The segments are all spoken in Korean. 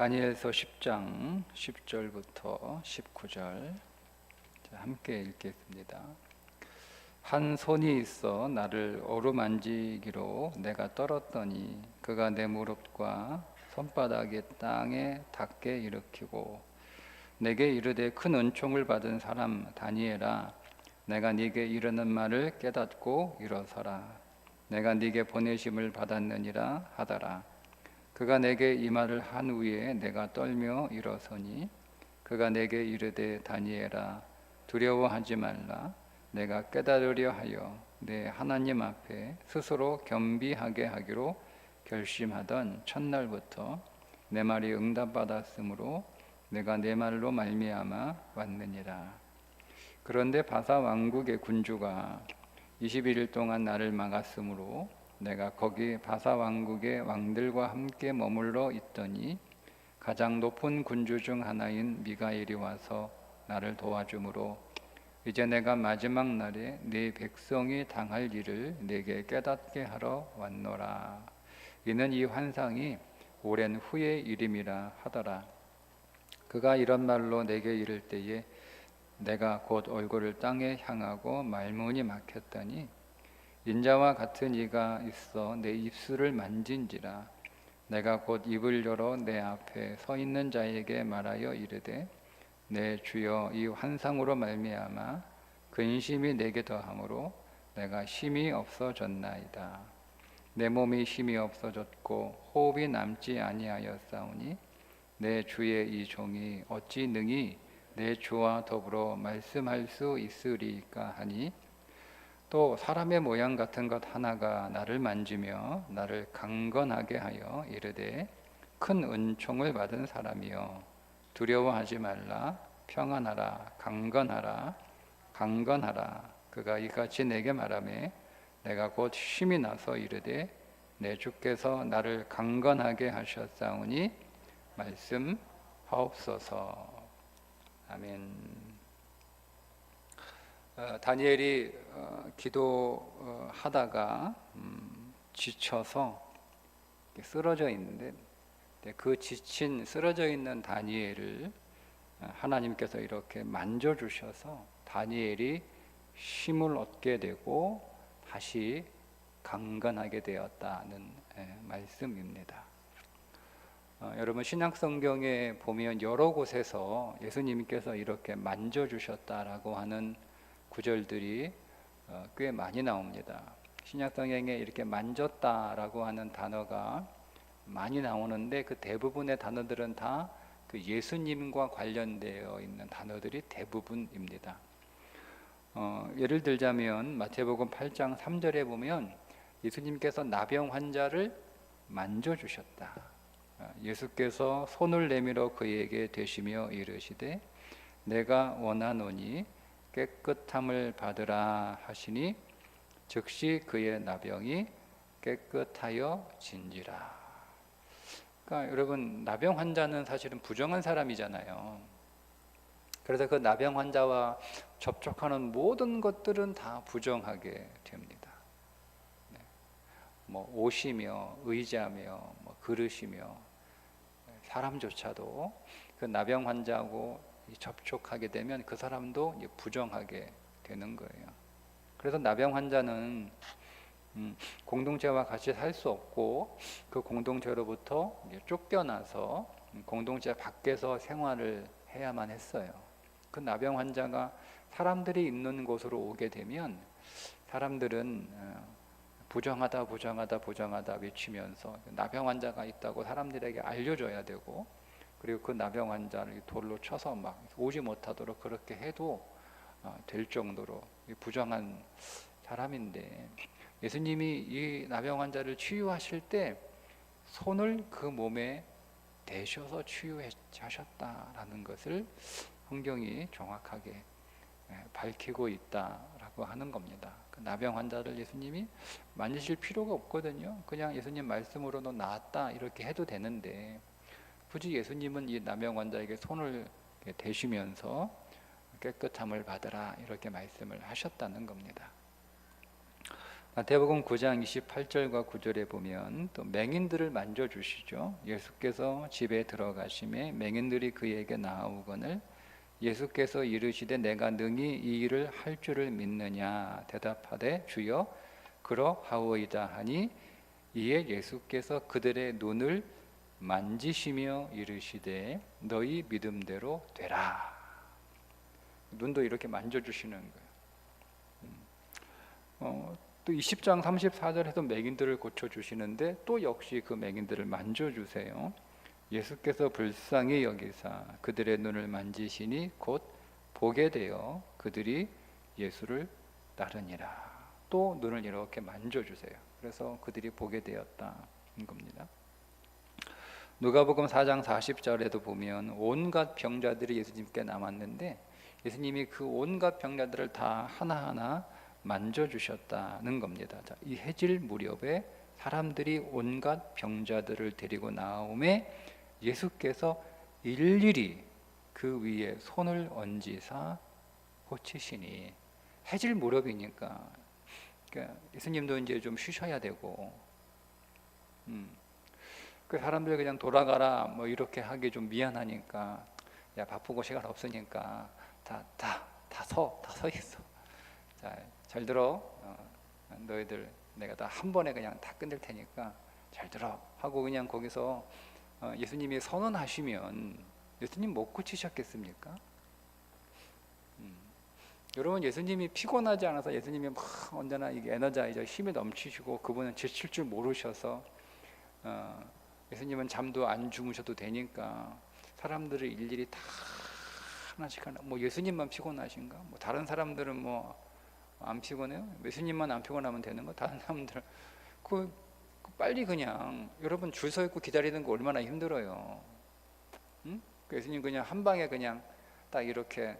다니엘서 10장 10절부터 19절 함께 읽겠습니다. 한 손이 있어 나를 어루만지기로 내가 떨었더니 그가 내 무릎과 손바닥이 땅에 닿게 일으키고 내게 이르되 큰 은총을 받은 사람 다니엘아, 내가 네게 이르는 말을 깨닫고 일어서라. 내가 네게 보내심을 받았느니라 하더라. 그가 내게 이 말을 한 후에 내가 떨며 일어서니 그가 내게 이르되 다니엘아, 두려워하지 말라. 내가 깨달으려 하여 내 하나님 앞에 스스로 겸비하게 하기로 결심하던 첫날부터 내 말이 응답받았으므로 내가 내 말로 말미암아 왔느니라. 그런데 바사 왕국의 군주가 21일 동안 나를 막았으므로 내가 거기 바사 왕국의 왕들과 함께 머물러 있더니 가장 높은 군주 중 하나인 미가엘이 와서 나를 도와주므로 이제 내가 마지막 날에 네 백성이 당할 일을 내게 깨닫게 하러 왔노라. 이는 이 환상이 오랜 후의 일임이라 하더라. 그가 이런 말로 내게 이를 때에 내가 곧 얼굴을 땅에 향하고 말문이 막혔더니 인자와 같은 이가 있어 내 입술을 만진지라. 내가 곧 입을 열어 내 앞에 서 있는 자에게 말하여 이르되 내 주여, 이 환상으로 말미암아 근심이 내게 더함으로 내가 힘이 없어졌나이다. 내 몸이 힘이 없어졌고 호흡이 남지 아니하였사오니 내 주의 이 종이 어찌 능히 내 주와 더불어 말씀할 수 있으리까 하니 또 사람의 모양 같은 것 하나가 나를 만지며 나를 강건하게 하여 이르되 큰 은총을 받은 사람이여, 두려워하지 말라. 평안하라. 강건하라. 강건하라. 그가 이같이 내게 말하매 내가 곧 힘이 나서 이르되 내 주께서 나를 강건하게 하셨사오니 말씀하옵소서. 아멘. 다니엘이 기도하다가 지쳐서 쓰러져 있는데 그 지친 쓰러져 있는 다니엘을 하나님께서 이렇게 만져주셔서 다니엘이 힘을 얻게 되고 다시 강건하게 되었다는 말씀입니다. 여러분, 신약성경에 보면 여러 곳에서 예수님께서 이렇게 만져주셨다라고 하는 구절들이 꽤 많이 나옵니다. 신약성경에 이렇게 만졌다라고 하는 단어가 많이 나오는데 그 대부분의 단어들은 다 그 예수님과 관련되어 있는 단어들이 대부분입니다. 예를 들자면 마태복음 8장 3절에 보면 예수님께서 나병 환자를 만져주셨다. 예수께서 손을 내밀어 그에게 대시며 이르시되 내가 원하노니 깨끗함을 받으라 하시니 즉시 그의 나병이 깨끗하여 진지라. 그러니까 여러분, 나병 환자는 사실은 부정한 사람이잖아요. 그래서 그 나병 환자와 접촉하는 모든 것들은 다 부정하게 됩니다. 옷이며 의자며 그릇이며 사람조차도 그 나병 환자하고 접촉하게 되면 그 사람도 부정하게 되는 거예요. 그래서 나병 환자는 공동체와 같이 살 수 없고 그 공동체로부터 쫓겨나서 공동체 밖에서 생활을 해야만 했어요. 그 나병 환자가 사람들이 있는 곳으로 오게 되면 사람들은 부정하다 부정하다 부정하다 외치면서 나병 환자가 있다고 사람들에게 알려줘야 되고, 그리고 그 나병 환자를 돌로 쳐서 막 오지 못하도록 그렇게 해도 될 정도로 부정한 사람인데, 예수님이 이 나병 환자를 치유하실 때 손을 그 몸에 대셔서 치유하셨다라는 것을 성경이 정확하게 밝히고 있다라고 하는 겁니다. 그 나병 환자를 예수님이 만지실 필요가 없거든요. 그냥 예수님 말씀으로도 나았다 이렇게 해도 되는데 굳이 예수님은 이 나병 환자에게 손을 대시면서 깨끗함을 받으라 이렇게 말씀을 하셨다는 겁니다. 마태복음 9장 28절과 9절에 보면 또 맹인들을 만져주시죠. 예수께서 집에 들어가심에 맹인들이 그에게 나아오거늘 예수께서 이르시되 내가 능히 이 일을 할 줄을 믿느냐 대답하되 주여 그러하오이다 하니 이에 예수께서 그들의 눈을 만지시며 이르시되 너희 믿음대로 되라. 눈도 이렇게 만져주시는 거예요. 또 20장 34절에서 맹인들을 고쳐주시는데 또 역시 그 맹인들을 만져주세요. 예수께서 불쌍히 여기사 그들의 눈을 만지시니 곧 보게 되어 그들이 예수를 따르니라. 또 눈을 이렇게 만져주세요. 그래서 그들이 보게 되었다는 겁니다. 누가복음 4장 40절에도 보면 온갖 병자들이 예수님께 남았는데 예수님이 그 온갖 병자들을 다 하나하나 만져주셨다는 겁니다. 자, 이 해질 무렵에 사람들이 온갖 병자들을 데리고 나오매 예수께서 일일이 그 위에 손을 얹으사 고치시니, 해질 무렵이니까 그러니까 예수님도 이제 좀 쉬셔야 되고, 그 사람들 그냥 돌아가라 뭐 이렇게 하기 좀 미안하니까, 야 바쁘고 시간 없으니까 다 서 있어. 자, 잘 들어. 너희들 내가 다 한 번에 그냥 다 끝낼 테니까 잘 들어 하고 그냥 거기서 예수님이 선언하시면 예수님 못 고치셨겠습니까? 여러분, 예수님이 피곤하지 않아서 예수님이 막 언제나 이게 에너자이저 힘이 넘치시고 그분은 지칠 줄 모르셔서 예수님은 잠도 안 주무셔도 되니까 사람들을 일일이 다 하나씩 하나, 뭐 예수님만 피곤하신가? 뭐 다른 사람들은 뭐 안 피곤해요? 예수님만 안 피곤하면 되는 거? 다른 사람들은 그 빨리 그냥, 여러분 줄 서 있고 기다리는 거 얼마나 힘들어요. 그 예수님 그냥 한 방에 그냥 딱 이렇게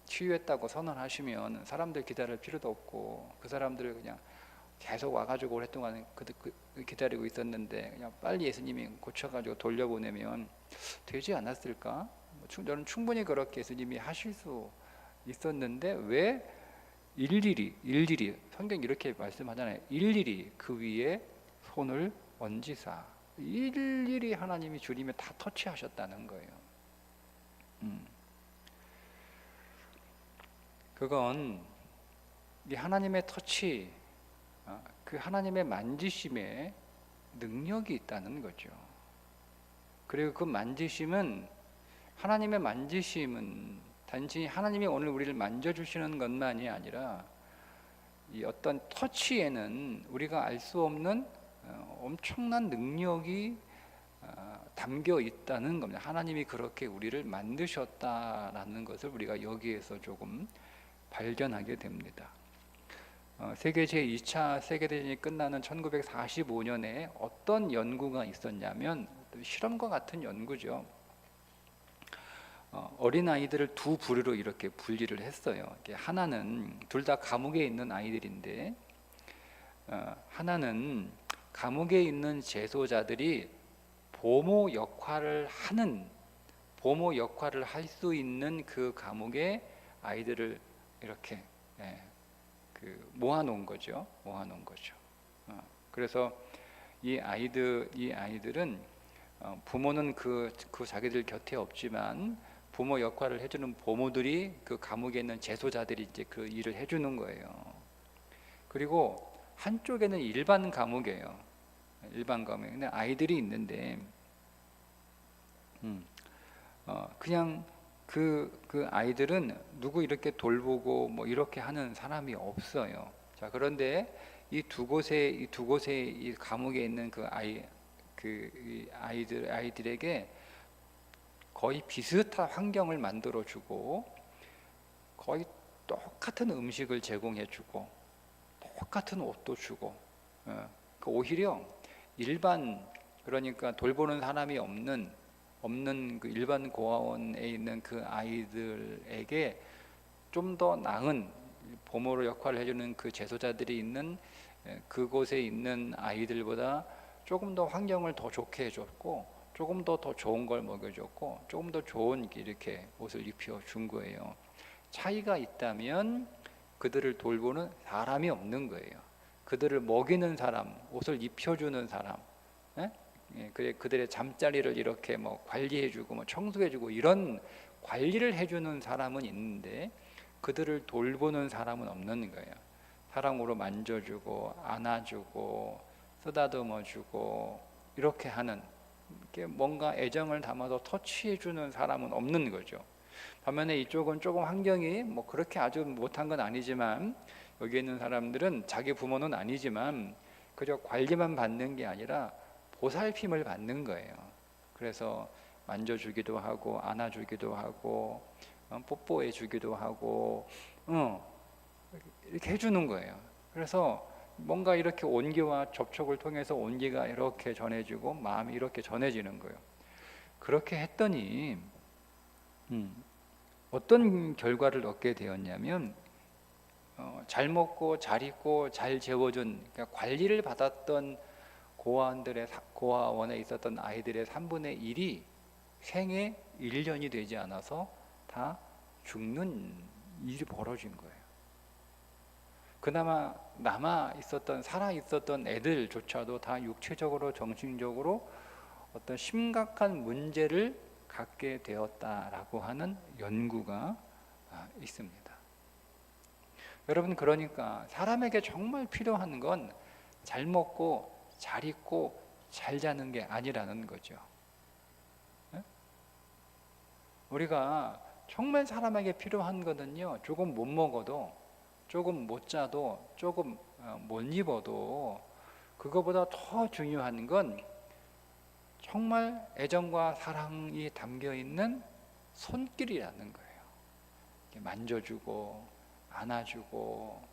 치유했다고 선언하시면 사람들 기다릴 필요도 없고, 그 사람들을 그냥 계속 와가지고 오랫동안 기다리고 있었는데 그냥 빨리 예수님이 고쳐가지고 돌려보내면 되지 않았을까? 저는 충분히 그렇게 예수님이 하실 수 있었는데 왜 일일이 성경 이렇게 말씀하잖아요. 일일이 그 위에 손을 얹으사, 일일이 하나님이 주님이 다 터치하셨다는 거예요. 그건 이 하나님의 터치, 그 하나님의 만지심에 능력이 있다는 거죠. 그리고 그 만지심은, 하나님의 만지심은 단지 하나님이 오늘 우리를 만져주시는 것만이 아니라 이 어떤 터치에는 우리가 알 수 없는 엄청난 능력이 담겨 있다는 겁니다. 하나님이 그렇게 우리를 만드셨다라는 것을 우리가 여기에서 조금 발견하게 됩니다. 세계 제2차 세계대전이 끝나는 1945년에 어떤 연구가 있었냐면, 실험과 같은 연구죠. 어린아이들을 두 부류로 이렇게 분리를 했어요. 하나는 둘 다 감옥에 있는 아이들인데, 하나는 감옥에 있는 재소자들이 보모 역할을 할 수 있는 그 감옥에 아이들을 이렇게 모아놓은 거죠. 그래서 이 아이들은 부모는 그 자기들 곁에 없지만 부모 역할을 해주는 보모들이, 그 감옥에 있는 재소자들이 이제 그 일을 해주는 거예요. 그리고 한쪽에는 일반 감옥이에요. 근데 아이들이 있는데, 그냥 그 아이들은 누구 이렇게 돌보고 뭐 이렇게 하는 사람이 없어요. 자, 그런데 이 두 곳에 이 감옥에 있는 이 아이들에게 거의 비슷한 환경을 만들어주고 거의 똑같은 음식을 제공해주고 똑같은 옷도 주고, 오히려 그러니까 돌보는 사람이 없는 그 일반 고아원에 있는 그 아이들에게 좀 더 나은 보모 역할을 해주는 그 재소자들이 있는 그곳에 있는 아이들보다 조금 더 환경을 더 좋게 해줬고, 조금 더 좋은 걸 먹여줬고, 조금 더 좋은 이렇게 옷을 입혀준 거예요. 차이가 있다면 그들을 돌보는 사람이 없는 거예요. 그들을 먹이는 사람, 옷을 입혀주는 사람, 예? 예, 그들의 잠자리를 이렇게 뭐 관리해주고 뭐 청소해주고 이런 관리를 해주는 사람은 있는데 그들을 돌보는 사람은 없는 거예요. 사랑으로 만져주고 안아주고 쓰다듬어주고 이렇게 하는, 이렇게 뭔가 애정을 담아서 터치해주는 사람은 없는 거죠. 반면에 이쪽은 조금 환경이 뭐 그렇게 아주 못한 건 아니지만, 여기 있는 사람들은 자기 부모는 아니지만 그저 관리만 받는 게 아니라 보살핌을 받는 거예요. 그래서 만져주기도 하고 안아주기도 하고 뽀뽀해 주기도 하고 이렇게 해주는 거예요. 그래서 뭔가 이렇게 온기와 접촉을 통해서 온기가 이렇게 전해지고 마음이 이렇게 전해지는 거예요. 그렇게 했더니 어떤 결과를 얻게 되었냐면 잘 먹고 잘 입고 잘 재워준, 그러니까 관리를 받았던 고아원에 있었던 아이들의 3분의 1이 생애 1년이 되지 않아서 다 죽는 일이 벌어진 거예요. 그나마 남아 있었던, 살아 있었던 애들조차도 다 육체적으로 정신적으로 어떤 심각한 문제를 갖게 되었다라고 하는 연구가 있습니다. 여러분, 그러니까 사람에게 정말 필요한 건 잘 먹고 잘 입고 잘 자는 게 아니라는 거죠. 우리가 정말 사람에게 필요한 거는요, 조금 못 먹어도, 조금 못 자도, 조금 못 입어도 그거보다 더 중요한 건 정말 애정과 사랑이 담겨 있는 손길이라는 거예요. 만져주고 안아주고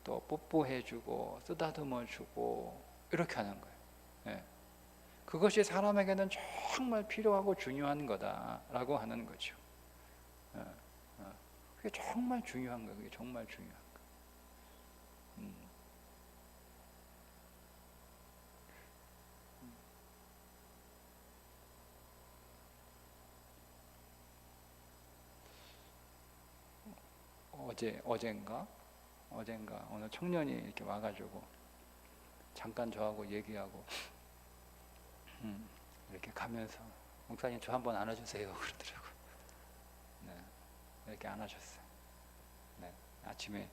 또 뽀뽀해주고 쓰다듬어주고 이렇게 하는 거예요. 그것이 사람에게는 정말 필요하고 중요한 거다라고 하는 거죠. 그게 정말 중요한 거예요. 그게 정말 중요한 거예요. 어젠가 어느 청년이 이렇게 와가지고 잠깐 저하고 얘기하고 이렇게 가면서 목사님 저 한번 안아주세요 그러더라고. 네, 이렇게 안아줬어요. 네, 아침에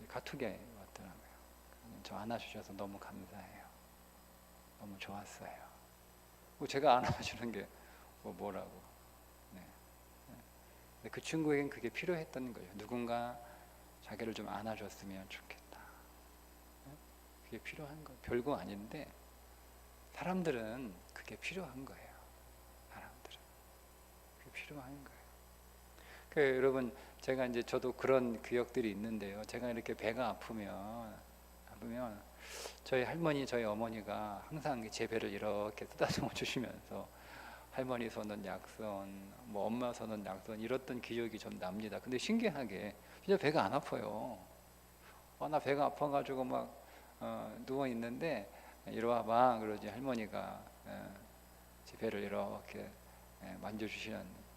카톡에 왔더라고요. 저 안아주셔서 너무 감사해요. 너무 좋았어요. 제가 안아주는 게 뭐라고. 네. 네. 그 친구에겐 그게 필요했던 거예요. 누군가 자기를 좀 안아줬으면 좋겠다. 그게 필요한 거예요. 별거 아닌데 사람들은 그게 필요한 거예요. 사람들은 그게 필요한 거예요. 여러분, 제가 이제 저도 그런 기억들이 있는데요. 제가 이렇게 배가 아프면 저희 할머니, 저희 어머니가 항상 제 배를 이렇게 쓰다듬어 주시면서 할머니 손은 약손, 뭐 엄마 손은 약손 이랬던 기억이 좀 납니다. 근데 신기하게 진짜 배가 안 아파요. 나 배가 아파가지고 막 누워 있는데 이리 와봐 그러지 할머니가 제 배를 이렇게 만져주시는.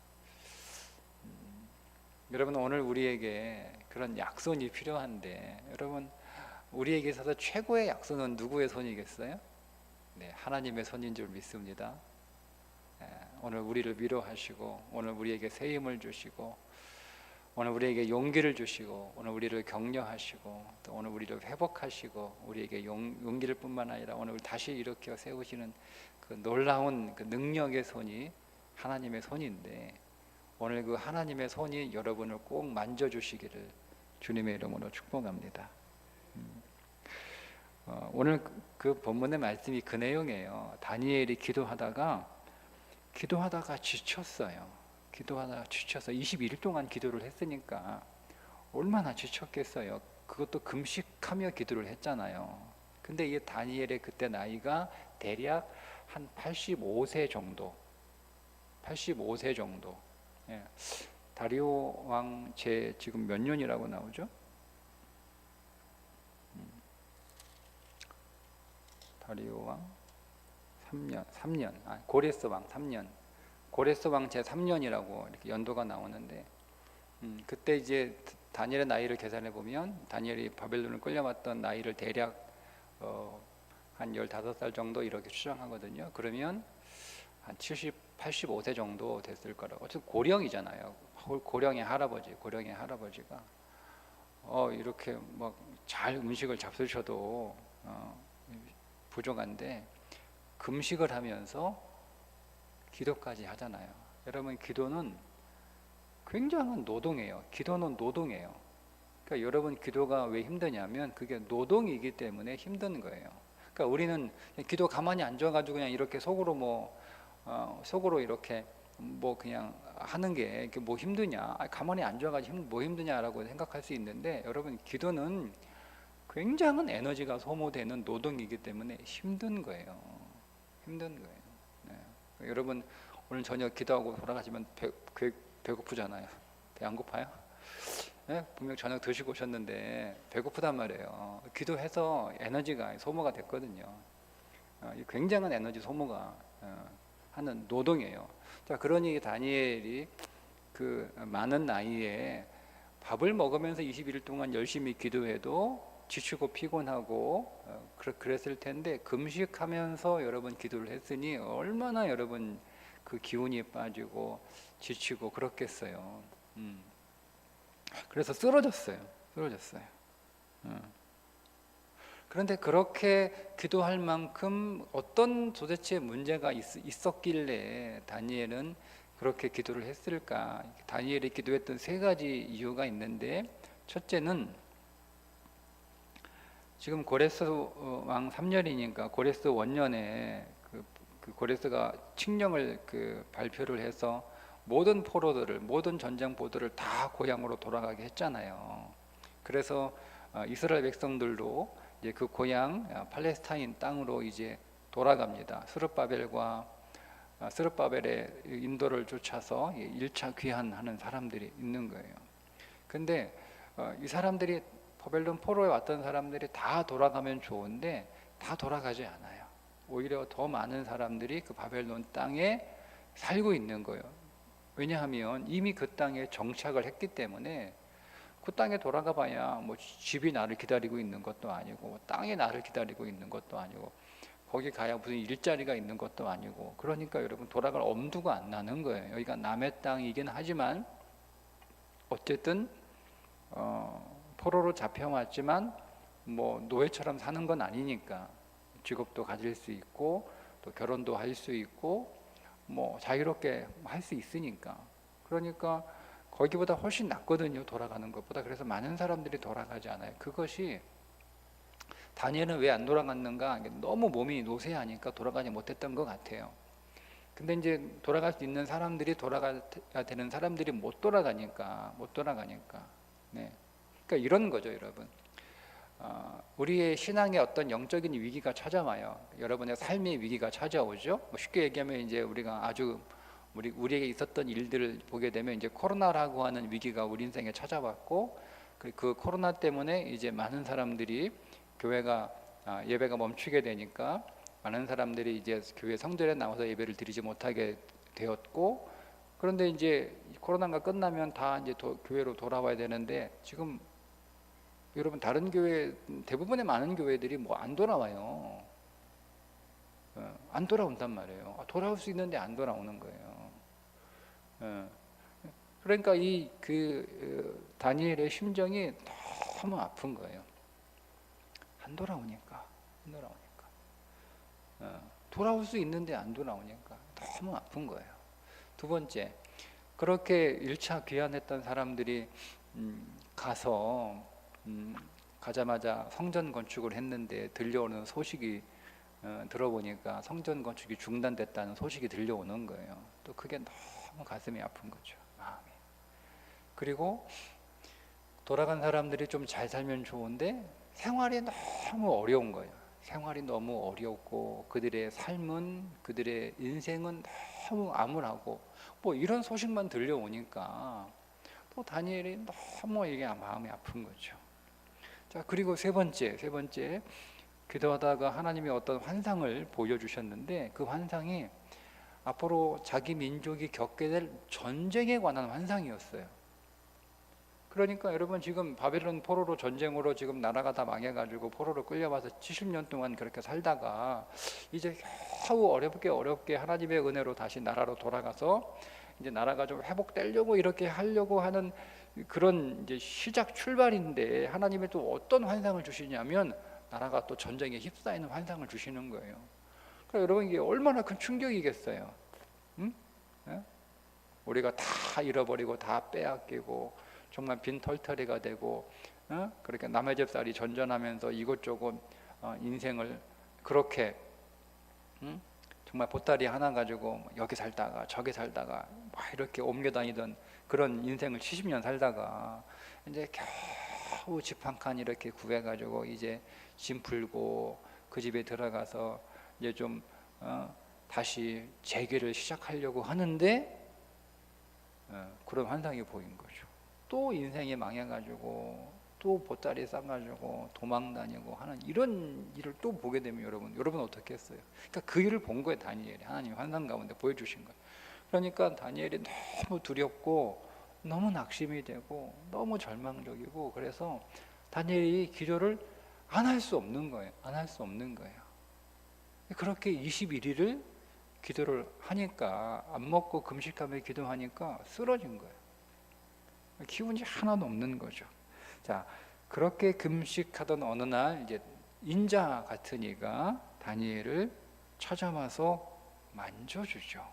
여러분, 오늘 우리에게 그런 약손이 필요한데, 여러분, 우리에게 있어서 최고의 약손은 누구의 손이겠어요? 네, 하나님의 손인 줄 믿습니다. 오늘 우리를 위로하시고, 오늘 우리에게 새 힘을 주시고, 오늘 우리에게 용기를 주시고, 오늘 우리를 격려하시고, 또 오늘 우리를 회복하시고, 우리에게 용기를 뿐만 아니라 오늘 다시 일으켜 세우시는 그 놀라운 그 능력의 손이 하나님의 손인데, 오늘 그 하나님의 손이 여러분을 꼭 만져주시기를 주님의 이름으로 축복합니다. 오늘 그 본문의 말씀이 그 내용이에요. 다니엘이 기도하다가 지쳤어요. 기도하다가 지쳐서 21일 동안 기도를 했으니까 얼마나 지쳤겠어요. 그것도 금식하며 기도를 했잖아요. 근데 이 다니엘의 그때 나이가 대략 한 85세 정도. 예. 다리오 왕 제 지금 몇 년이라고 나오죠? 다리오 왕 3년. 고레스 왕 3년. 고레스 왕 제 3년이라고 이렇게 연도가 나오는데 그때 이제 다니엘의 나이를 계산해 보면 다니엘이 바벨론을 끌려왔던 나이를 대략 한 15살 정도 이렇게 추정하거든요. 그러면 한 70, 85세 정도 됐을 거라고. 어쨌든 고령이잖아요. 고령의 할아버지가 이렇게 막 잘 음식을 잡수셔도 부족한데 금식을 하면서 기도까지 하잖아요. 여러분, 기도는 굉장한 노동이에요. 기도는 노동이에요. 그러니까 여러분, 기도가 왜 힘드냐면 그게 노동이기 때문에 힘든 거예요. 그러니까 우리는 기도 가만히 앉아가지고 그냥 이렇게 속으로 이렇게 뭐 그냥 하는 게 뭐 힘드냐, 가만히 앉아가지고 뭐 힘드냐라고 생각할 수 있는데, 여러분, 기도는 굉장한 에너지가 소모되는 노동이기 때문에 힘든 거예요. 네. 여러분, 오늘 저녁 기도하고 돌아가시면 배고프잖아요. 배 안 고파요? 네? 분명 저녁 드시고 오셨는데 배고프단 말이에요. 기도해서 에너지가 소모가 됐거든요. 굉장한 에너지 소모가 하는 노동이에요. 자, 그러니 다니엘이 그 많은 나이에 밥을 먹으면서 21일 동안 열심히 기도해도 지치고 피곤하고 그랬을 텐데, 금식하면서 여러분 기도를 했으니 얼마나 여러분 그 기운이 빠지고 지치고 그렇겠어요. 그래서 쓰러졌어요. 그런데 그렇게 기도할 만큼 어떤 도대체 문제가 있었길래 다니엘은 그렇게 기도를 했을까? 다니엘이 기도했던 세 가지 이유가 있는데, 첫째는 지금 고레스 왕 3년이니까 고레스 원년에 그 고레스가 칙령을 발표를 해서 모든 모든 전쟁포들을 다 고향으로 돌아가게 했잖아요. 그래서 이스라엘 백성들도 이제 그 고향 팔레스타인 땅으로 이제 돌아갑니다. 스룹바벨의 인도를 쫓아서 1차 귀환하는 사람들이 있는 거예요. 근데 이 사람들이 바벨론 포로에 왔던 사람들이 다 돌아가면 좋은데 다 돌아가지 않아요. 오히려 더 많은 사람들이 그 바벨론 땅에 살고 있는 거예요. 왜냐하면 이미 그 땅에 정착을 했기 때문에 그 땅에 돌아가 봐야 뭐 집이 나를 기다리고 있는 것도 아니고 땅이 나를 기다리고 있는 것도 아니고 거기 가야 무슨 일자리가 있는 것도 아니고, 그러니까 여러분 돌아갈 엄두가 안 나는 거예요. 여기가 남의 땅이긴 하지만 어쨌든 포로로 잡혀왔지만 뭐 노예처럼 사는 건 아니니까 직업도 가질 수 있고 또 결혼도 할 수 있고 뭐 자유롭게 할 수 있으니까, 그러니까 거기보다 훨씬 낫거든요, 돌아가는 것보다. 그래서 많은 사람들이 돌아가지 않아요. 그것이 다니엘은 왜 안 돌아갔는가? 너무 몸이 노쇠하니까 돌아가지 못했던 것 같아요. 근데 이제 돌아갈 수 있는 사람들이 돌아가야 되는 사람들이 못 돌아가니까. 네. 그러니까 이런 거죠, 여러분. 우리의 신앙의 어떤 영적인 위기가 찾아와요. 여러분의 삶의 위기가 찾아오죠. 뭐 쉽게 얘기하면 이제 우리가 우리에게 있었던 일들을 보게 되면 이제 코로나라고 하는 위기가 우리 인생에 찾아왔고, 그 코로나 때문에 이제 많은 사람들이 예배가 멈추게 되니까 많은 사람들이 이제 교회 성전에 나와서 예배를 드리지 못하게 되었고, 그런데 이제 코로나가 끝나면 다 이제 교회로 돌아와야 되는데 지금 여러분 다른 교회 대부분의 많은 교회들이 뭐 안 돌아와요. 안 돌아온단 말이에요. 돌아올 수 있는데 안 돌아오는 거예요. 그러니까 다니엘의 심정이 너무 아픈 거예요. 안 돌아오니까. 돌아올 수 있는데 안 돌아오니까 너무 아픈 거예요. 두 번째, 그렇게 1차 귀환했던 사람들이 가자마자 성전 건축을 했는데 들려오는 소식이 들어보니까 성전 건축이 중단됐다는 소식이 들려오는 거예요. 또 그게 너무 가슴이 아픈 거죠, 마음이. 그리고 돌아간 사람들이 좀 잘 살면 좋은데 생활이 너무 어려운 거예요. 생활이 너무 어렵고 그들의 인생은 너무 암울하고 뭐 이런 소식만 들려오니까 또 다니엘이 너무 이게 마음이 아픈 거죠. 자, 그리고 세 번째, 기도하다가 하나님이 어떤 환상을 보여주셨는데 그 환상이 앞으로 자기 민족이 겪게 될 전쟁에 관한 환상이었어요. 그러니까 여러분 지금 바벨론 포로로 전쟁으로 지금 나라가 다 망해가지고 포로로 끌려와서 70년 동안 그렇게 살다가 이제 겨우 어렵게 하나님의 은혜로 다시 나라로 돌아가서 이제 나라가 좀 회복되려고 이렇게 하려고 하는 그런 이제 시작 출발인데 하나님이 또 어떤 환상을 주시냐면 나라가 또 전쟁에 휩싸이는 환상을 주시는 거예요. 그러니까 여러분 이게 얼마나 큰 충격이겠어요. 응? 예? 우리가 다 잃어버리고 다 빼앗기고 정말 빈털터리가 되고 그렇게 남의 집살이 전전하면서 이곳저곳 인생을 그렇게 정말 보따리 하나 가지고 여기 살다가 저기 살다가 막 이렇게 옮겨 다니던 그런 인생을 70년 살다가 이제 겨우 집 한 칸 이렇게 구해가지고 이제 짐 풀고 그 집에 들어가서 이제 좀 다시 재개를 시작하려고 하는데 그런 환상이 보인 거죠. 또 인생이 망해가지고 또 보따리 싸가지고 도망 다니고 하는 이런 일을 또 보게 되면 여러분 어떻게 했어요? 그러니까 그 일을 본 거예요. 다니엘이 하나님 환상 가운데 보여주신 거예요. 그러니까 다니엘이 너무 두렵고 너무 낙심이 되고 너무 절망적이고 그래서 다니엘이 기도를 안 할 수 없는 거예요. 안 할 수 없는 거예요. 그렇게 21일을 기도를 하니까 안 먹고 금식하며 기도하니까 쓰러진 거예요. 기운이 하나도 없는 거죠. 자, 그렇게 금식하던 어느 날 이제 인자 같은 이가 다니엘을 찾아와서 만져주죠.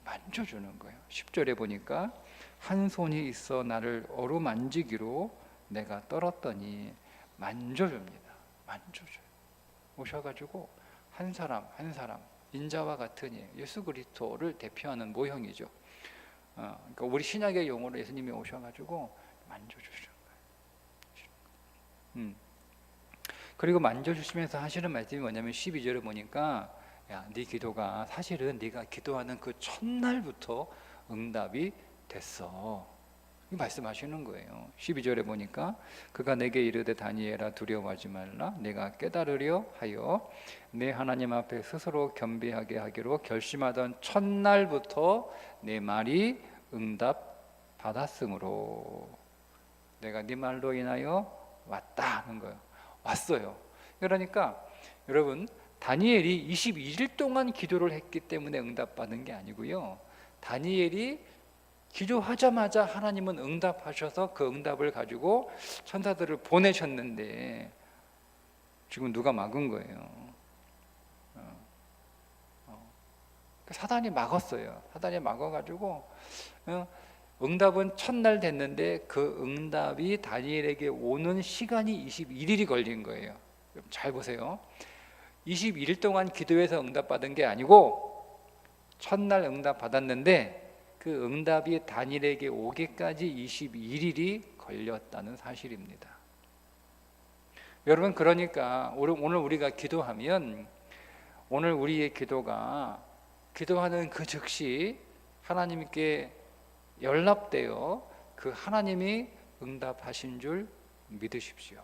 만져주는 거예요. 10절에 보니까 한 손이 있어 나를 어루만지기로 내가 떨었더니 만져줍니다. 만져줘요. 오셔가지고 한 사람 인자와 같은 이 예수 그리스도를 대표하는 모형이죠. 그러니까 우리 신약의 용어로 예수님이 오셔가지고 만져주시는 거예요. 그리고 만져주시면서 하시는 말씀이 뭐냐면 12절에 보니까 야, 네 기도가 사실은 네가 기도하는 그 첫날부터 응답이 됐어. 이 말씀하시는 거예요. 12절에 보니까 그가 내게 이르되 다니엘아 두려워하지 말라 내가 깨달으려 하여 내 하나님 앞에 스스로 겸비하게 하기로 결심하던 첫날부터 내 말이 응답 받았으므로 내가 네 말로 인하여 왔다 하는 거예요. 왔어요. 그러니까 여러분 다니엘이 22일 동안 기도를 했기 때문에 응답받은 게 아니고요. 다니엘이 기도하자마자 하나님은 응답하셔서 그 응답을 가지고 천사들을 보내셨는데 지금 누가 막은 거예요. 사단이 막았어요. 사단이 막아가지고 응답은 첫날 됐는데 그 응답이 다니엘에게 오는 시간이 21일이 걸린 거예요. 잘 보세요. 21일 동안 기도해서 응답받은 게 아니고 첫날 응답 받았는데 그 응답이 다니엘에게 오기까지 22일이 걸렸다는 사실입니다. 여러분 그러니까 오늘 우리가 기도하면 오늘 우리의 기도가 기도하는 그 즉시 하나님께 연락되어 그 하나님이 응답하신 줄 믿으십시오.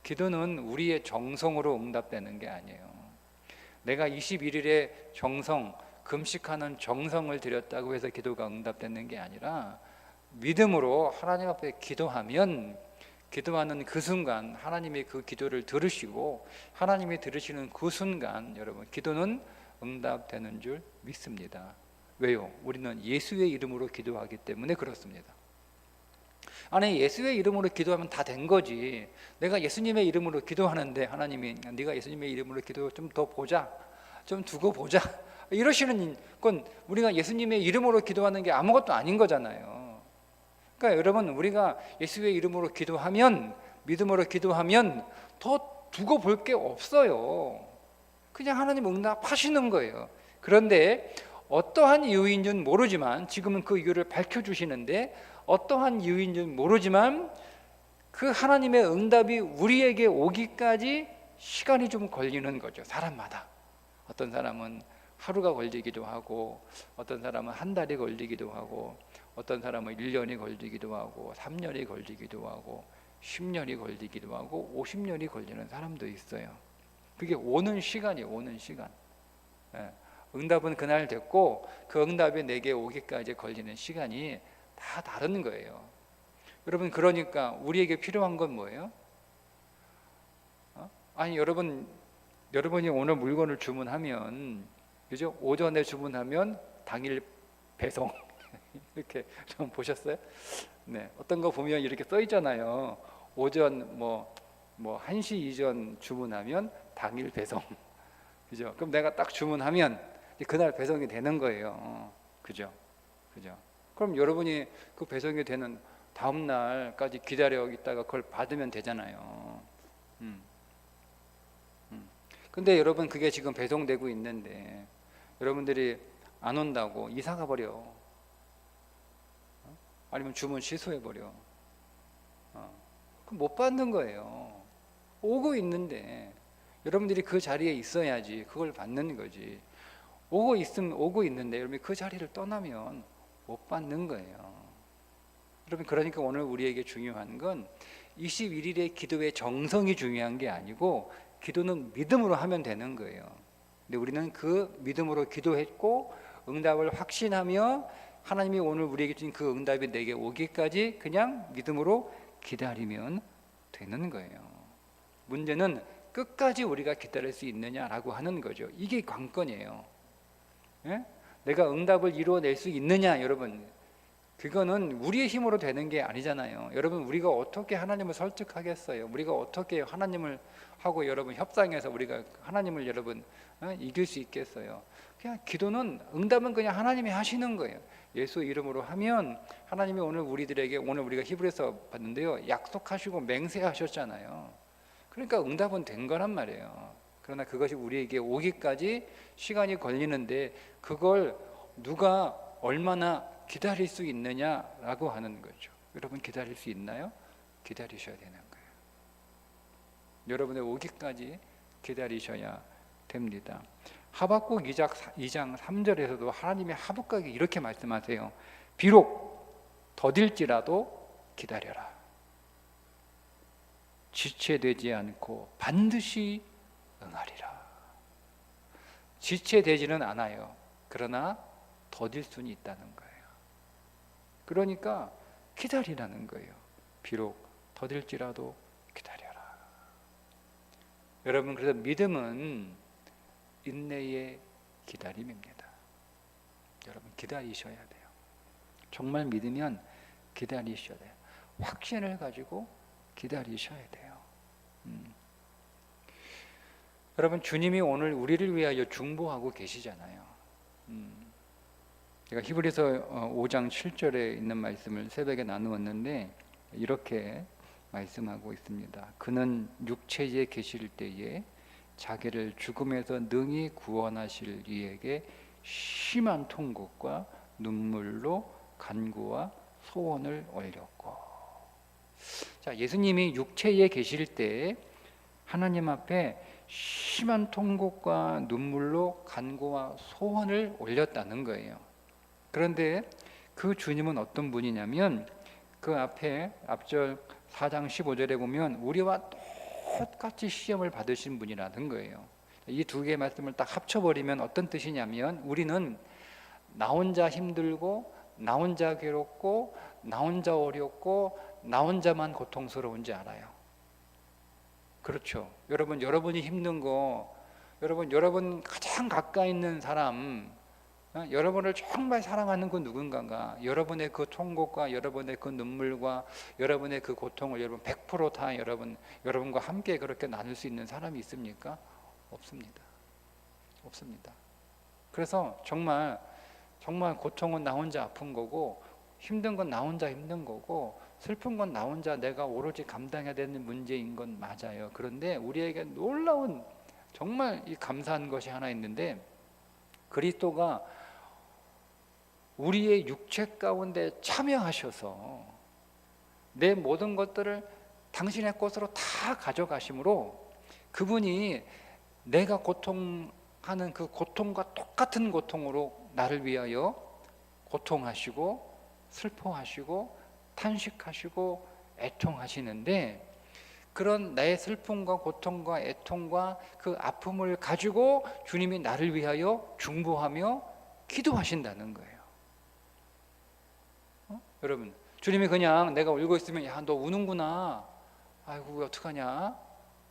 기도는 우리의 정성으로 응답되는 게 아니에요. 내가 21일에 정성 금식하는 정성을 들였다고 해서 기도가 응답되는 게 아니라 믿음으로 하나님 앞에 기도하면 기도하는 그 순간 하나님이 그 기도를 들으시고 하나님이 들으시는 그 순간 여러분 기도는 응답되는 줄 믿습니다. 왜요? 우리는 예수의 이름으로 기도하기 때문에 그렇습니다. 아니 예수의 이름으로 기도하면 다 된 거지. 내가 예수님의 이름으로 기도하는데 하나님이 네가 예수님의 이름으로 기도 좀 더 보자, 좀 두고 보자 이러시는 건 우리가 예수님의 이름으로 기도하는 게 아무것도 아닌 거잖아요. 그러니까 여러분 우리가 예수의 이름으로 기도하면 믿음으로 기도하면 더 두고 볼 게 없어요. 그냥 하나님 응답하시는 거예요. 그런데 어떠한 이유인지는 모르지만 지금은 그 이유를 밝혀주시는데 어떠한 이유인지는 모르지만 그 하나님의 응답이 우리에게 오기까지 시간이 좀 걸리는 거죠. 사람마다. 어떤 사람은 하루가 걸리기도 하고 어떤 사람은 한 달이 걸리기도 하고 어떤 사람은 1년이 걸리기도 하고 3년이 걸리기도 하고 10년이 걸리기도 하고 50년이 걸리는 사람도 있어요. 그게 오는 시간이에요. 오는 시간. 응답은 그날 됐고 그 응답이 내게 오기까지 걸리는 시간이 다 다른 거예요. 여러분, 그러니까 우리에게 필요한 건 뭐예요? 아니, 여러분이 오늘 물건을 주문하면, 그죠? 오전에 주문하면 당일 배송. 이렇게 좀 보셨어요? 네, 어떤 거 보면 이렇게 써 있잖아요. 오전 뭐 1시 이전 주문하면 당일 배송. 그죠? 그럼 내가 딱 주문하면 그날 배송이 되는 거예요. 그죠? 그죠? 그럼 여러분이 그 배송이 되는 다음 날까지 기다려 있다가 그걸 받으면 되잖아요. 근데 여러분, 그게 지금 배송되고 있는데 여러분들이 안 온다고 이사 가버려. 아니면 주문 취소해버려. 그럼 못 받는 거예요. 오고 있는데 여러분들이 그 자리에 있어야지 그걸 받는 거지. 오고 있는데 여러분이 그 자리를 떠나면 못 받는 거예요. 여러분, 그러니까 오늘 우리에게 중요한 건 21일의 기도의 정성이 중요한 게 아니고 기도는 믿음으로 하면 되는 거예요. 근데 우리는 그 믿음으로 기도했고 응답을 확신하며 하나님이 오늘 우리에게 주신 그 응답이 내게 오기까지 그냥 믿음으로 기다리면 되는 거예요. 문제는 끝까지 우리가 기다릴 수 있느냐라고 하는 거죠. 이게 관건이에요. 예? 내가 응답을 이루어낼 수 있느냐, 여러분, 그거는 우리의 힘으로 되는 게 아니잖아요. 여러분, 우리가 어떻게 하나님을 설득하겠어요? 우리가 어떻게 하나님을 하고 여러분 협상해서 우리가 하나님을 여러분 이길 수 있겠어요? 그냥 기도는, 응답은 그냥 하나님이 하시는 거예요. 예수 이름으로 하면 하나님이 오늘 우리가 히브리서 봤는데요, 약속하시고 맹세하셨잖아요. 그러니까 응답은 된 거란 말이에요. 그러나 그것이 우리에게 오기까지 시간이 걸리는데 그걸 누가 얼마나 기다릴 수 있느냐라고 하는 거죠. 여러분, 기다릴 수 있나요? 기다리셔야 되는 거예요. 여러분의 오기까지 기다리셔야 됩니다. 하박국 2장 3절에서도 하나님이 하박국에게 이렇게 말씀하세요. 비록 더딜지라도 기다려라. 지체되지 않고 반드시 응하리라. 지체되지는 않아요. 그러나 더딜 수는 있다는 거예요. 그러니까 기다리라는 거예요. 비록 더딜지라도 기다려라. 여러분, 그래서 믿음은 인내의 기다림입니다. 여러분, 기다리셔야 돼요. 정말 믿으면 기다리셔야 돼요. 확신을 가지고 기다리셔야 돼요. 여러분, 주님이 오늘 우리를 위하여 중보하고 계시잖아요. 제가 히브리서 5장 7절에 있는 말씀을 새벽에 나누었는데 이렇게 말씀하고 있습니다. 그는 육체에 계실 때에 자기를 죽음에서 능히 구원하실 이에게 심한 통곡과 눈물로 간구와 소원을 올렸고. 자, 예수님이 육체에 계실 때 하나님 앞에 심한 통곡과 눈물로 간구와 소원을 올렸다는 거예요. 그런데 그 주님은 어떤 분이냐면 그 앞절 4장 15절에 보면 우리와 똑같이 시험을 받으신 분이라는 거예요. 이 두 개의 말씀을 딱 합쳐버리면 어떤 뜻이냐면 우리는 나 혼자 힘들고 나 혼자 괴롭고 나 혼자 어렵고 나 혼자만 고통스러운지 알아요. 그렇죠. 여러분이 힘든 거, 여러분 가장 가까이 있는 사람, 여러분을 정말 사랑하는 그 누군가가 여러분의 그 통곡과 여러분의 그 눈물과 여러분의 그 고통을 여러분 100% 여러분과 함께 그렇게 나눌 수 있는 사람이 있습니까? 없습니다. 그래서 정말 고통은 나 혼자 아픈 거고 힘든 건 나 혼자 힘든 거고 슬픈 건 나 혼자 내가 오로지 감당해야 되는 문제인 건 맞아요. 그런데 우리에게 놀라운 정말 이 감사한 것이 하나 있는데 그리스도가 우리의 육체 가운데 참여하셔서 내 모든 것들을 당신의 것으로 다 가져가심으로 그분이 내가 고통하는 그 고통과 똑같은 고통으로 나를 위하여 고통하시고 슬퍼하시고 탄식하시고 애통하시는데 그런 나의 슬픔과 고통과 애통과 그 아픔을 가지고 주님이 나를 위하여 중보하며 기도하신다는 거예요. 여러분, 주님이 그냥 내가 울고 있으면 야, 너 우는구나. 아이고 어떡하냐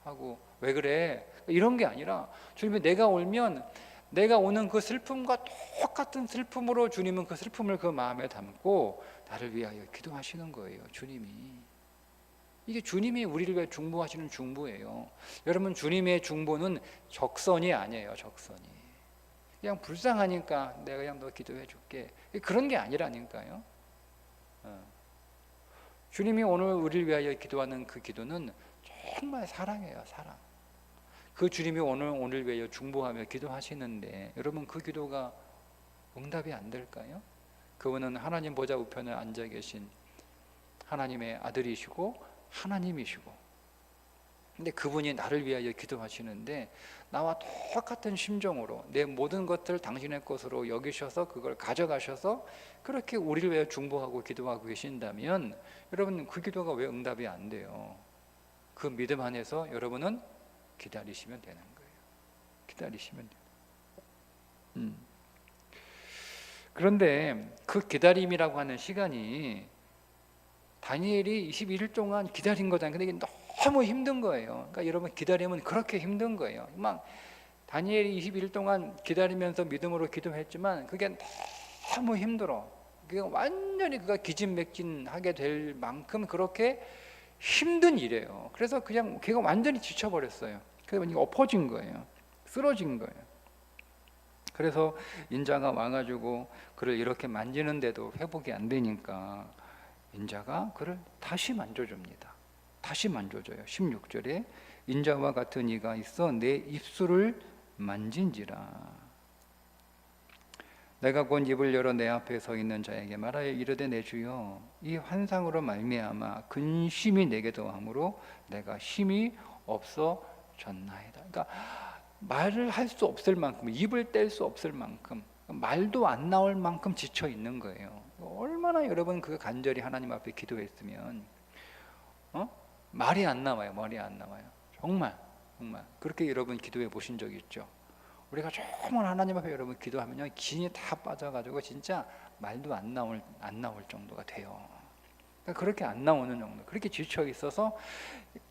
하고 왜 그래? 이런 게 아니라 주님이 내가 울면 내가 오는 그 슬픔과 똑같은 슬픔으로 주님은 그 슬픔을 그 마음에 담고 나를 위하여 기도하시는 거예요. 주님이. 이게 주님이 우리를 위해 중보하시는 중보예요. 여러분, 주님의 중보는 적선이 아니에요. 적선이. 그냥 불쌍하니까 내가 그냥 너 기도해 줄게. 그런 게 아니라니까요. 주님이 오늘 우리를 위하여 기도하는 그 기도는 정말 사랑이에요. 사랑. 그 주님이 오늘 위하여 중보하며 기도하시는데 여러분, 그 기도가 응답이 안 될까요? 그분은 하나님 보좌 우편에 앉아 계신 하나님의 아들이시고 하나님이시고, 근데 그분이 나를 위하여 기도하시는데 나와 똑같은 심정으로 내 모든 것들 당신의 것으로 여기셔서 그걸 가져가셔서 그렇게 우리를 위하여 중보하고 기도하고 계신다면 여러분, 그 기도가 왜 응답이 안 돼요? 그 믿음 안에서 여러분은 기다리시면 되는 거예요. 기다리시면 돼요. 그런데 그 기다림이라고 하는 시간이 다니엘이 21일 동안 기다린 거잖아요. 근데 이게 너무 힘든 거예요. 그러니까 여러분, 기다림은 그렇게 힘든 거예요. 막 다니엘이 21일 동안 기다리면서 믿음으로 기도했지만 그게 너무 힘들어. 그게 완전히 그가 기진맥진하게 될 만큼 그렇게 힘든 일이에요. 그래서 그냥 걔가 완전히 지쳐버렸어요. 그래서 엎어진 거예요. 쓰러진 거예요. 그래서 인자가 와가지고 그를 이렇게 만지는데도 회복이 안 되니까 인자가 그를 다시 만져줍니다. 다시 만져줘요. 16절에 인자와 같은 이가 있어 내 입술을 만진지라. 내가 곧 입을 열어 내 앞에 서 있는 자에게 말하여 이르되 내 주여, 이 환상으로 말미암아 근심이 내게 더함으로 내가 힘이 없어졌나이다. 그러니까 말을 할 수 없을 만큼, 입을 뗄 수 없을 만큼, 말도 안 나올 만큼 지쳐 있는 거예요. 얼마나 여러분 그 간절히 하나님 앞에 기도했으면 말이 안 나와요. 말이 안 나와요. 정말 그렇게 여러분 기도해 보신 적 있죠? 우리가 정말 하나님 앞에 여러분 기도하면요, 기운이 다 빠져가지고 진짜 말도 안 나올 정도가 돼요. 그러니까 그렇게 안 나오는 정도, 그렇게 지쳐 있어서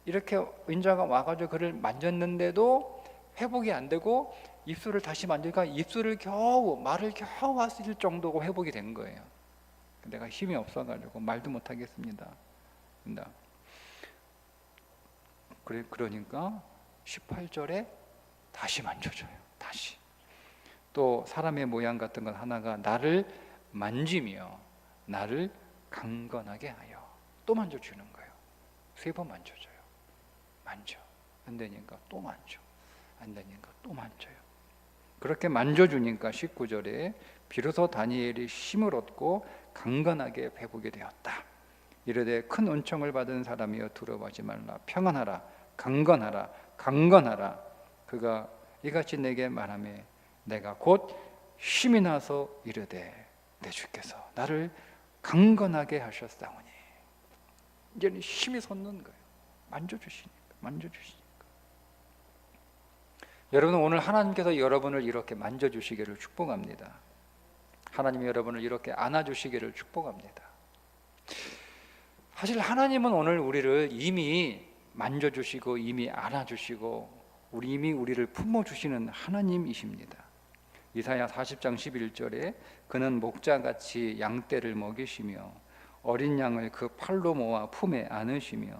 이렇게 인자가 와가지고 그를 만졌는데도 회복이 안 되고 입술을 다시 만지니까 말을 겨우 하실 정도고 회복이 된 거예요. 내가 힘이 없어가지고 말도 못 하겠습니다. 그러니까 18절에 다시 만져줘요. 다시. 또 사람의 모양 같은 것 하나가 나를 만지며 나를 강건하게 하여 또 만져주는 거예요. 3번 만져줘요. 만져. 안 되니까 또 만져. 안 되니까 또 만져요. 그렇게 만져주니까 19절에 비로소 다니엘이 힘을 얻고 강건하게 회복이 되었다. 이르되 큰 은총을 받은 사람이여 두려워하지 말라. 평안하라. 강건하라. 강건하라. 그가 이같이 내게 말하며 내가 곧 힘이 나서 이르되 내 주께서 나를 강건하게 하셨사오니. 이제는 힘이 솟는 거예요. 만져주시니까. 여러분, 오늘 하나님께서 여러분을 이렇게 만져주시기를 축복합니다. 하나님이 여러분을 이렇게 안아주시기를 축복합니다. 사실 하나님은 오늘 우리를 이미 만져주시고 이미 안아주시고 이미 우리를 품어주시는 하나님이십니다. 이사야 40장 11절에 그는 목자같이 양떼를 먹이시며 어린 양을 그 팔로 모아 품에 안으시며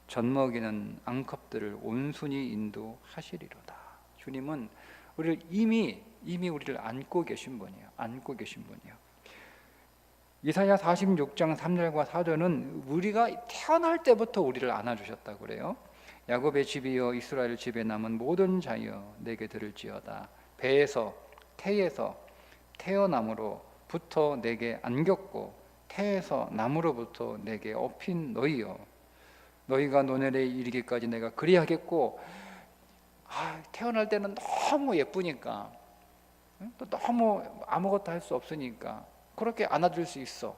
젖먹이는 앙컵들을 온순히 인도하시리로다. 주님은 우리를 이미 우리를 안고 계신 분이에요. 안고 계신 분이에요. 이사야 46장 3절과 4절은 우리가 태어날 때부터 우리를 안아주셨다고 그래요. 야곱의 집이여 이스라엘 집에 남은 모든 자여 내게 들을지어다. 배에서 태에서 태어남으로부터 내게 안겼고 태에서 남으로부터 내게 업힌 너희여, 너희가 노년에 이르기까지 내가 그리하겠고. 태어날 때는 너무 예쁘니까, 또 너무 아무것도 할 수 없으니까 그렇게 안아줄 수 있어.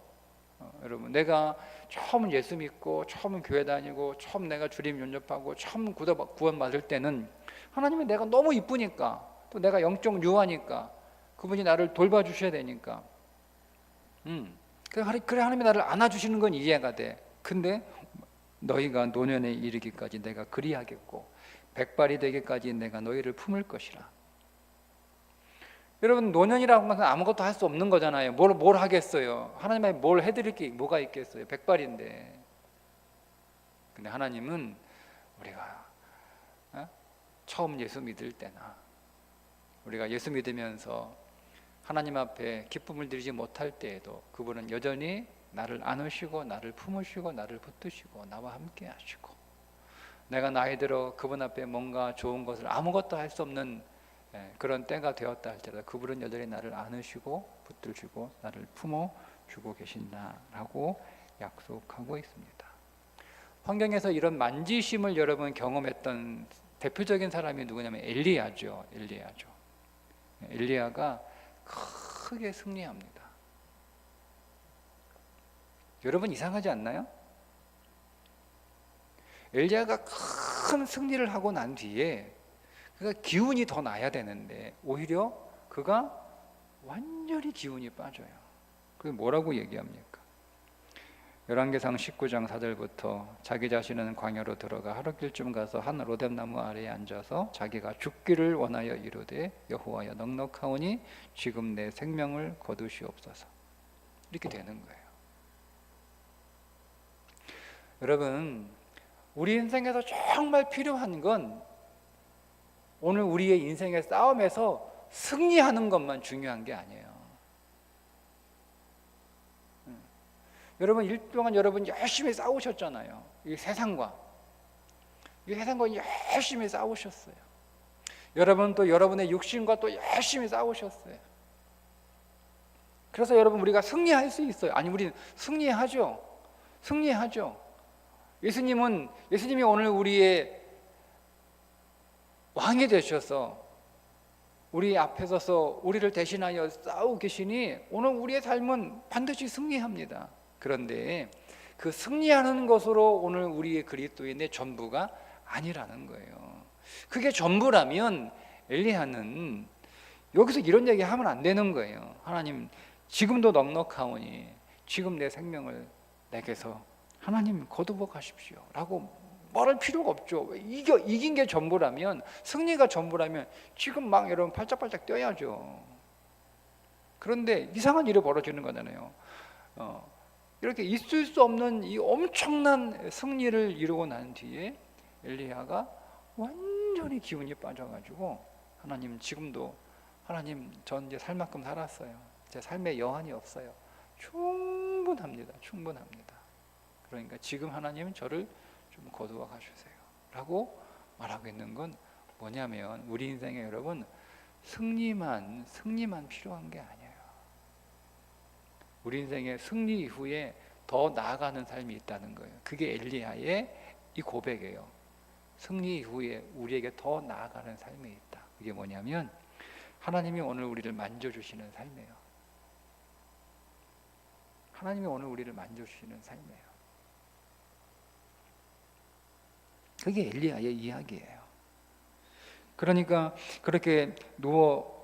여러분, 내가 처음 예수 믿고 처음 교회 다니고 처음 내가 주님 영접하고 처음 구원 받을 때는 하나님이 내가 너무 이쁘니까, 또 내가 영적 유아니까 그분이 나를 돌봐주셔야 되니까 그래 하나님이 나를 안아주시는 건 이해가 돼. 근데 너희가 노년에 이르기까지 내가 그리하겠고 백발이 되기까지 내가 너희를 품을 것이라. 여러분, 노년이라고 하는 것은 아무것도 할 수 없는 거잖아요. 뭘 하겠어요? 하나님이 뭘 해드릴 게 뭐가 있겠어요? 백발인데. 근데 하나님은 우리가 처음 예수 믿을 때나 우리가 예수 믿으면서 하나님 앞에 기쁨을 드리지 못할 때에도 그분은 여전히 나를 안으시고 나를 품으시고 나를 붙드시고 나와 함께 하시고, 내가 나이 들어 그분 앞에 뭔가 좋은 것을 아무것도 할 수 없는 그런 때가 되었다 할지라도 그분은 여전히 나를 안으시고 붙드시고 나를 품어주고 계신다라고 약속하고 있습니다. 환경에서 이런 만지심을 여러분 경험했던 대표적인 사람이 누구냐면 엘리야죠. 엘리야가 크게 승리합니다. 여러분, 이상하지 않나요? 엘리야가 큰 승리를 하고 난 뒤에 그가 기운이 더 나야 되는데 오히려 그가 완전히 기운이 빠져요. 그게 뭐라고 얘기합니까? 열왕기상 19장 4절부터 자기 자신은 광야로 들어가 하룻길쯤 가서 한 로뎀나무 아래에 앉아서 자기가 죽기를 원하여 이르되 여호와여 넉넉하오니 지금 내 생명을 거두시옵소서. 이렇게 되는 거예요. 여러분, 우리 인생에서 정말 필요한 건 오늘 우리의 인생의 싸움에서 승리하는 것만 중요한 게 아니에요. 여러분, 일 동안 여러분 열심히 싸우셨잖아요. 이 세상과 열심히 싸우셨어요. 여러분 또 여러분의 육신과 또 열심히 싸우셨어요. 그래서 여러분, 우리가 승리할 수 있어요. 아니, 우리는 승리하죠. 예수님이 오늘 우리의 왕이 되셔서 우리 앞에 서서 우리를 대신하여 싸우고 계시니 오늘 우리의 삶은 반드시 승리합니다. 그런데 그 승리하는 것으로 오늘 우리의 그리스도인의 전부가 아니라는 거예요. 그게 전부라면 엘리야는 여기서 이런 얘기 하면 안 되는 거예요. 하나님, 지금도 넉넉하오니 지금 내 생명을 내게서 하나님 거두어 가십시오 라고 말할 필요가 없죠. 이긴 게 전부라면, 승리가 전부라면 지금 막 여러분 팔짝팔짝 뛰어야죠. 그런데 이상한 일이 벌어지는 거잖아요. 이렇게 있을 수 없는 이 엄청난 승리를 이루고 난 뒤에 엘리야가 완전히 기운이 빠져가지고 하나님, 지금도 하나님, 전 이제 살 만큼 살았어요. 제 삶에 여한이 없어요. 충분합니다. 그러니까 지금 하나님 저를 좀 거두어 가주세요 라고 말하고 있는 건 뭐냐면, 우리 인생에 여러분 승리만 필요한 게 아니에요. 우리 인생의 승리 이후에 더 나아가는 삶이 있다는 거예요. 그게 엘리야의 이 고백이에요. 승리 이후에 우리에게 더 나아가는 삶이 있다. 그게 뭐냐면 하나님이 오늘 우리를 만져주시는 삶이에요. 그게 엘리야의 이야기예요. 그러니까 그렇게 누워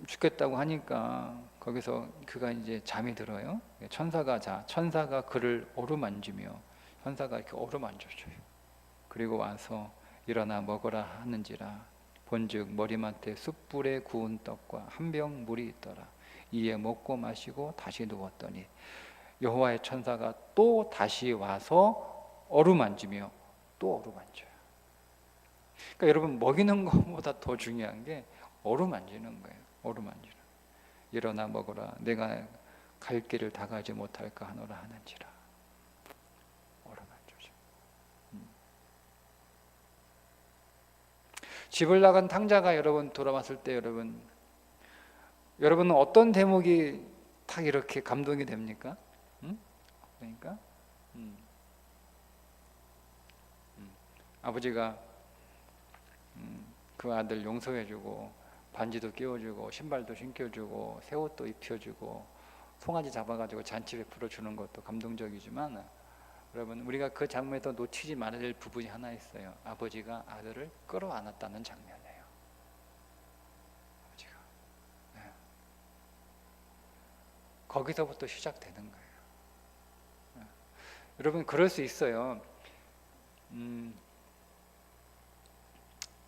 죽겠다고 하니까 거기서 그가 이제 잠이 들어요. 천사가 그를 어루만지며, 천사가 이렇게 어루만져줘요. 그리고 와서 일어나 먹으라 하는지라 본즉 머리맡에 숯불에 구운 떡과 한 병 물이 있더라. 이에 먹고 마시고 다시 누웠더니 여호와의 천사가 또 다시 와서 어루만지며 또 어루만져요. 그러니까 여러분, 먹이는 것보다 더 중요한 게 어루만지는 거예요. 일어나 먹으라. 내가 갈 길을 다 가지 못할까 하노라 하는지라. 어루만져죠. 집을 나간 탕자가 여러분 돌아왔을 때 여러분은 어떤 대목이 딱 이렇게 감동이 됩니까? 그러니까 아버지가 그 아들 용서해주고 반지도 끼워주고 신발도 신겨주고 새 옷도 입혀주고 송아지 잡아가지고 잔치 베풀어 주는 것도 감동적이지만, 여러분, 우리가 그 장면에서 놓치지 말아야 될 부분이 하나 있어요. 아버지가 아들을 끌어안았다는 장면이에요. 아버지가 거기서부터 시작되는 거예요. 여러분 그럴 수 있어요.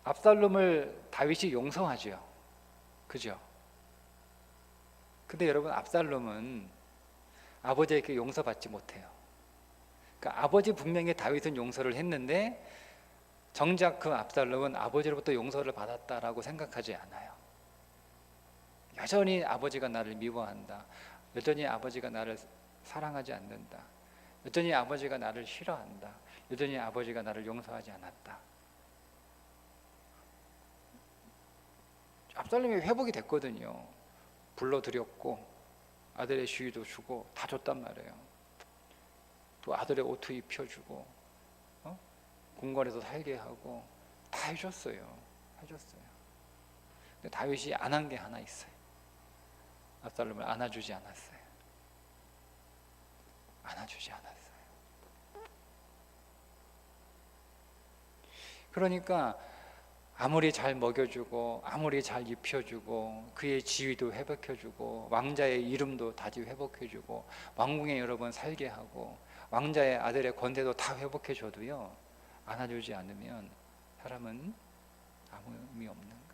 압살롬을 다윗이 용서하죠. 그죠? 근데 여러분 압살롬은 아버지에게 용서받지 못해요. 그러니까 아버지 분명히 다윗은 용서를 했는데 정작 그 압살롬은 아버지로부터 용서를 받았다라고 생각하지 않아요. 여전히 아버지가 나를 미워한다. 여전히 아버지가 나를 사랑하지 않는다. 여전히 아버지가 나를 싫어한다. 여전히 아버지가 나를 용서하지 않았다. 압살롬이 회복이 됐거든요. 불러들였고 아들의 시위도 주고 다 줬단 말이에요. 또 아들의 옷도 입혀주고 궁궐에서 살게 하고 다 해줬어요. 근데 다윗이 안 한 게 하나 있어요. 압살롬을 안아주지 않았어요. 그러니까 아무리 잘 먹여주고 아무리 잘 입혀주고 그의 지위도 회복해주고 왕자의 이름도 다시 회복해주고 왕궁에 여러 번 살게 하고 왕자의 아들의 권세도 다 회복해줘도요, 안아주지 않으면 사람은 아무 의미 없는 거예요.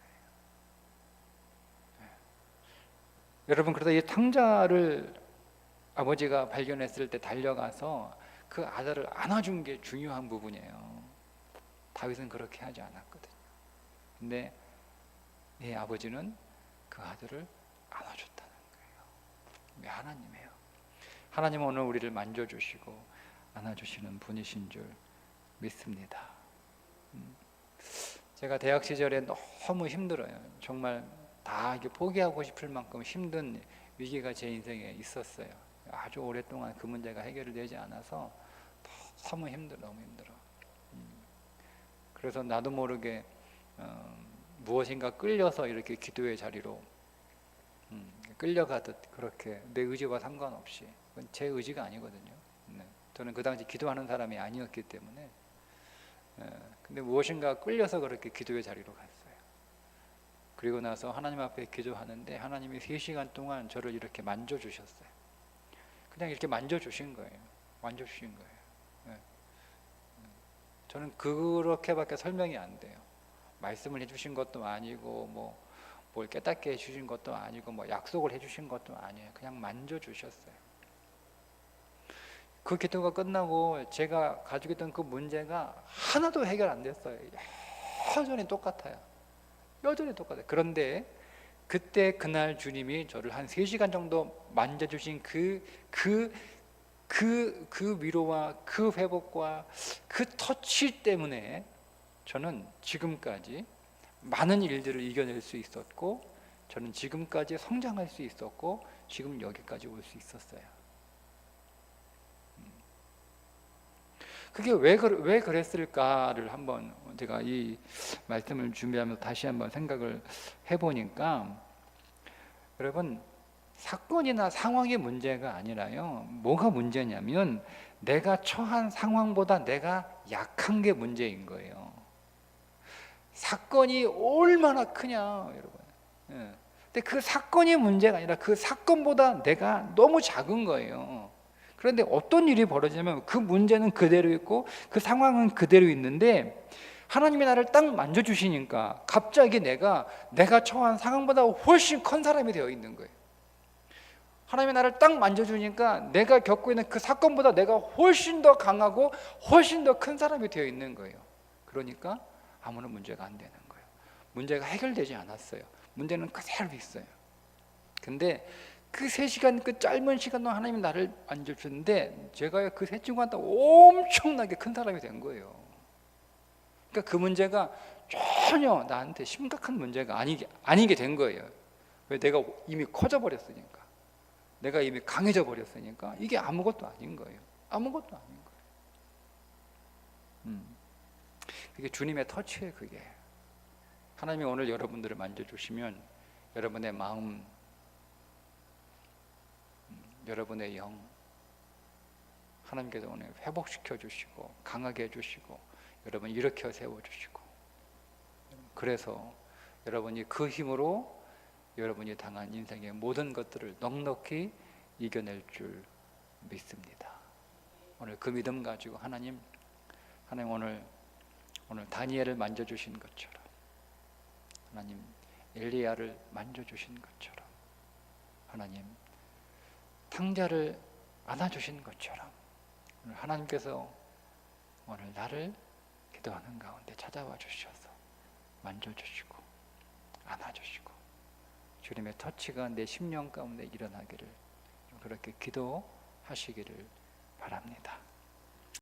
여러분, 그러다 이 탕자를 아버지가 발견했을 때 달려가서 그 아들을 안아준 게 중요한 부분이에요. 다윗은 그렇게 하지 않았거든요. 근데 이 아버지는 그 아들을 안아줬다는 거예요. 왜? 하나님이에요. 하나님은 오늘 우리를 만져주시고 안아주시는 분이신 줄 믿습니다. 제가 대학 시절에 너무 힘들어요. 정말 다 포기하고 싶을 만큼 힘든 위기가 제 인생에 있었어요. 아주 오랫동안 그 문제가 해결되지 않아서 너무 힘들어. 그래서 나도 모르게 무엇인가 끌려서 이렇게 기도의 자리로 끌려가듯, 그렇게 내 의지와 상관없이, 그건 제 의지가 아니거든요. 저는 그 당시 기도하는 사람이 아니었기 때문에, 근데 무엇인가 끌려서 그렇게 기도의 자리로 갔어요. 그리고 나서 하나님 앞에 기도하는데 하나님이 3시간 동안 저를 이렇게 만져주셨어요. 그냥 이렇게 만져주신 거예요. 저는 그렇게밖에 설명이 안 돼요. 말씀을 해주신 것도 아니고 뭘 깨닫게 해주신 것도 아니고 약속을 해주신 것도 아니에요. 그냥 만져주셨어요. 그 기도가 끝나고 제가 가지고 있던 그 문제가 하나도 해결 안 됐어요. 여전히 똑같아요. 그런데 그때 그날 주님이 저를 한 3시간 정도 만져주신 그 위로와 그 회복과 그 터치 때문에 저는 지금까지 많은 일들을 이겨낼 수 있었고, 저는 지금까지 성장할 수 있었고, 지금 여기까지 올 수 있었어요. 그게 왜 그랬을까를 한번 제가 이 말씀을 준비하면서 다시 한번 생각을 해보니까, 여러분, 사건이나 상황의 문제가 아니라요, 뭐가 문제냐면 내가 처한 상황보다 내가 약한 게 문제인 거예요. 사건이 얼마나 크냐, 여러분. 근데 그 사건이 문제가 아니라 그 사건보다 내가 너무 작은 거예요. 그런데 어떤 일이 벌어지냐면 그 문제는 그대로 있고 그 상황은 그대로 있는데, 하나님이 나를 딱 만져주시니까 갑자기 내가 처한 상황보다 훨씬 큰 사람이 되어 있는 거예요. 하나님이 나를 딱 만져주니까 내가 겪고 있는 그 사건보다 내가 훨씬 더 강하고 훨씬 더 큰 사람이 되어 있는 거예요. 그러니까 아무런 문제가 안 되는 거예요. 문제가 해결되지 않았어요. 문제는 그대로 있어요. 근데 그 3시간, 그 짧은 시간 동안 하나님이 나를 만져주는데 제가 그 3시간 동안 엄청나게 큰 사람이 된 거예요. 그러니까 그 문제가 전혀 나한테 심각한 문제가 아니게 된 거예요. 왜? 내가 이미 커져 버렸으니까, 내가 이미 강해져 버렸으니까 이게 아무것도 아닌 거예요. 그게 주님의 터치예요. 그게 하나님이 오늘 여러분들을 만져주시면 여러분의 마음, 여러분의 영, 하나님께서 오늘 회복시켜 주시고 강하게 해주시고 여러분 일으켜 세워주시고, 그래서 여러분이 그 힘으로 여러분이 당한 인생의 모든 것들을 넉넉히 이겨낼 줄 믿습니다. 오늘 그 믿음 가지고 하나님 오늘 다니엘을 만져주신 것처럼, 하나님 엘리야를 만져주신 것처럼, 하나님 탕자를 안아주신 것처럼, 오늘 하나님께서 오늘 나를 기도하는 가운데 찾아와 주셔서 만져주시고 안아주시고 주님의 터치가 내 심령 가운데 일어나기를, 그렇게 기도하시기를 바랍니다.